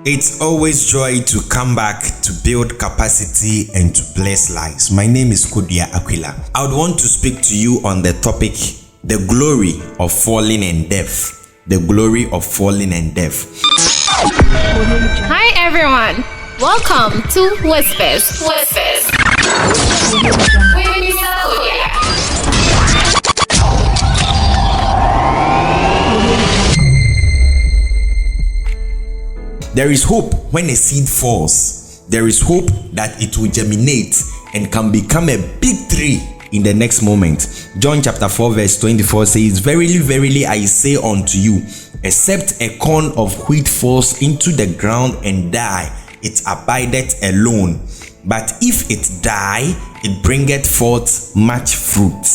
It's always joy to come back to build capacity and to bless lives. My name is Koduah. I would want to speak to you on the topic, the glory of falling and death. The glory of falling and death. Hi everyone, welcome to Whispers. With Mr. Koduah. There is hope when a seed falls. There is hope that it will germinate and can become a big tree in the next moment. John chapter 4 verse 24 says, Verily, verily, I say unto you, except a corn of wheat falls into the ground and die, it abideth alone. But if it die, it bringeth forth much fruit.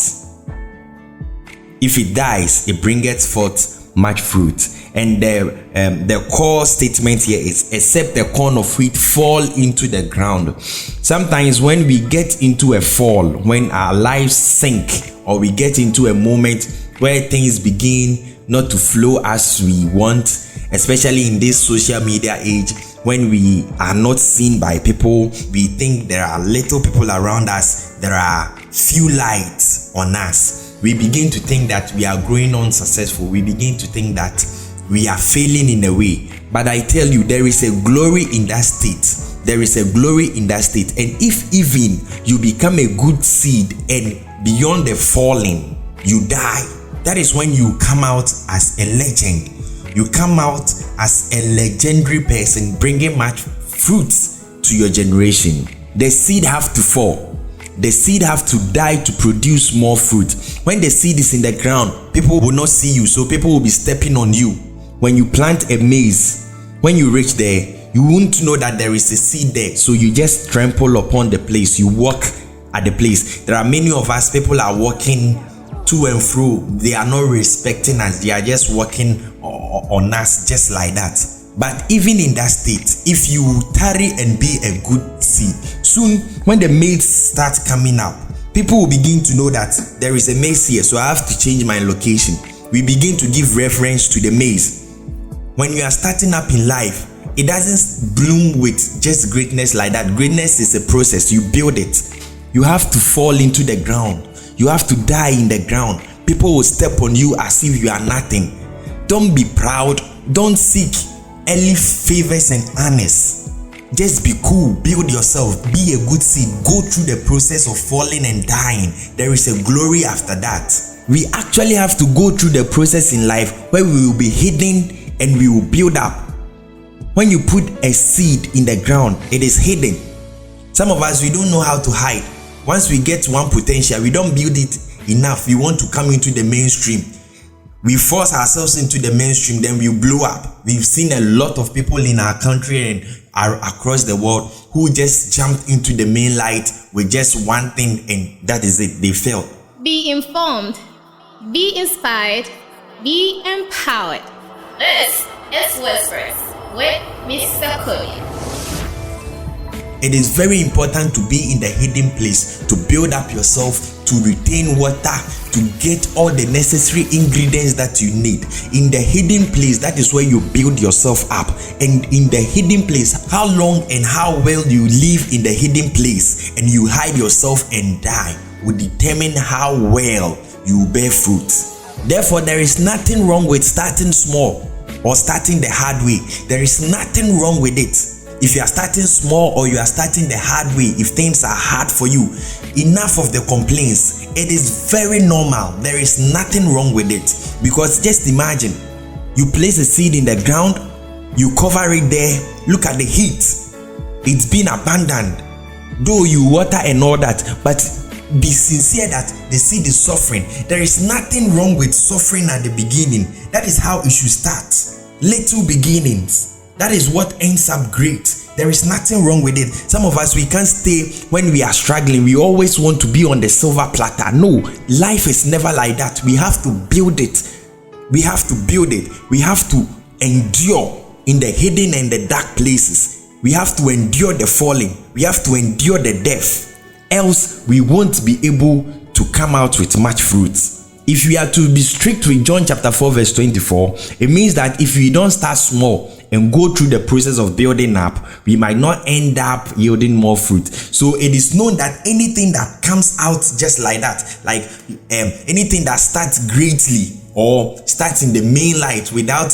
If it dies, it bringeth forth much fruit. And the core statement here is, except the corn of wheat fall into the ground. Sometimes when we get into a fall, when our lives sink, or we get into a moment where things begin not to flow as we want, especially in this social media age, when we are not seen by people, we think there are little people around us, there are few lights on us. We begin to think that we are growing unsuccessful. We begin to think that we are failing in a way. But I tell you, there is a glory in that state. There is a glory in that state. And if even you become a good seed and beyond the falling, you die, that is when you come out as a legend. You come out as a legendary person, bringing much fruits to your generation. The seed have to fall. The seed have to die to produce more fruit. When the seed is in the ground, people will not see you, so people will be stepping on you. When you plant a maize, when you reach there, you won't know that there is a seed there, so you just trample upon the place. You walk at the place. There are many of us, people are walking to and fro. They are not respecting us. They are just walking on us just like that. But even in that state, if you tarry and be a good seed, soon when the maize start coming up, people will begin to know that there is a maize here, so I have to change my location. We begin to give reference to the maize. When you are starting up in life, it doesn't bloom with just greatness like that. Greatness is a process. You build it. You have to fall into the ground. You have to die in the ground. People will step on you as if you are nothing. Don't be proud. Don't seek early favors and honors. Just be cool. Build yourself. Be a good seed. Go through the process of falling and dying. There is a glory after that. We actually have to go through the process in life where we will be hidden and we will build up. When you put a seed in the ground, it is hidden. Some of us, we don't know how to hide. Once we get one potential, we don't build it enough. We want to come into the mainstream. We force ourselves into the mainstream, then we blow up. We've seen a lot of people in our country and across the world who just jumped into the main light with just one thing, and that is it. They failed. Be informed, be inspired, be empowered. This is Whispers with Mr. Koduah. It is very important to be in the hidden place, to build up yourself, to retain water, to get all the necessary ingredients that you need. In the hidden place, that is where you build yourself up. And in the hidden place, how long and how well you live in the hidden place and you hide yourself and die will determine how well you bear fruit. Therefore, there is nothing wrong with starting small or starting the hard way. There is nothing wrong with it. If you are starting small or you are starting the hard way, if things are hard for you, enough of the complaints. It is very normal. There is nothing wrong with it. Because just imagine, you place a seed in the ground, you cover it there, look at the heat. It's been abandoned. Though you water and all that, but be sincere that the seed is suffering. There is nothing wrong with suffering at the beginning. That is how it should start. Little beginnings. That is what ends up great. There is nothing wrong with it. Some of us, we can't stay when we are struggling. We always want to be on the silver platter. No, life is never like that. We have to build it. We have to build it. We have to endure in the hidden and the dark places. We have to endure the falling. We have to endure the death. Else we won't be able to come out with much fruit. If we are to be strict with John chapter 4 verse 24, it means that if we don't start small and go through the process of building up, we might not end up yielding more fruit. So it is known that anything that comes out just like that, like anything that starts greatly or starts in the main light without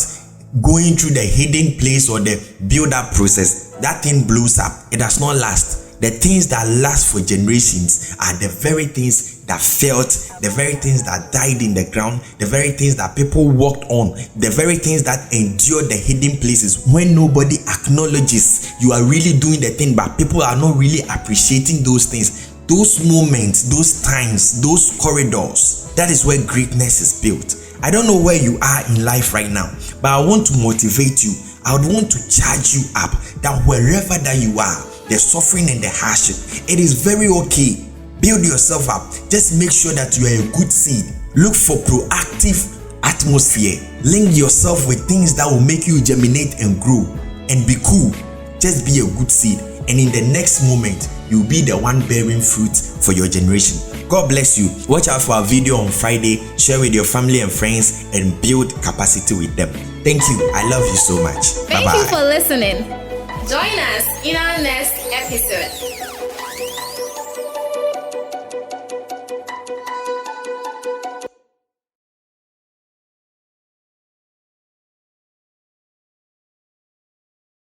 going through the hidden place or the build-up process, that thing blows up. It does not last. The things that last for generations are the very things that felt, the very things that died in the ground, the very things that people walked on, the very things that endured the hidden places when nobody acknowledges you are really doing the thing, but people are not really appreciating those things, those moments, those times, those corridors. That is where greatness is built. I don't know where you are in life right now, but I want to motivate you. I would want to charge you up that wherever that you are, the suffering and the hardship, it is very okay. Build yourself up. Just make sure that you are a good seed. Look for proactive atmosphere. Link yourself with things that will make you germinate and grow and be cool. Just be a good seed, and in the next moment, you'll be the one bearing fruit for your generation. God bless you. Watch out for our video on Friday. Share with your family and friends and build capacity with them. Thank you. I love you so much. Thank you for listening. Join us in our next episode.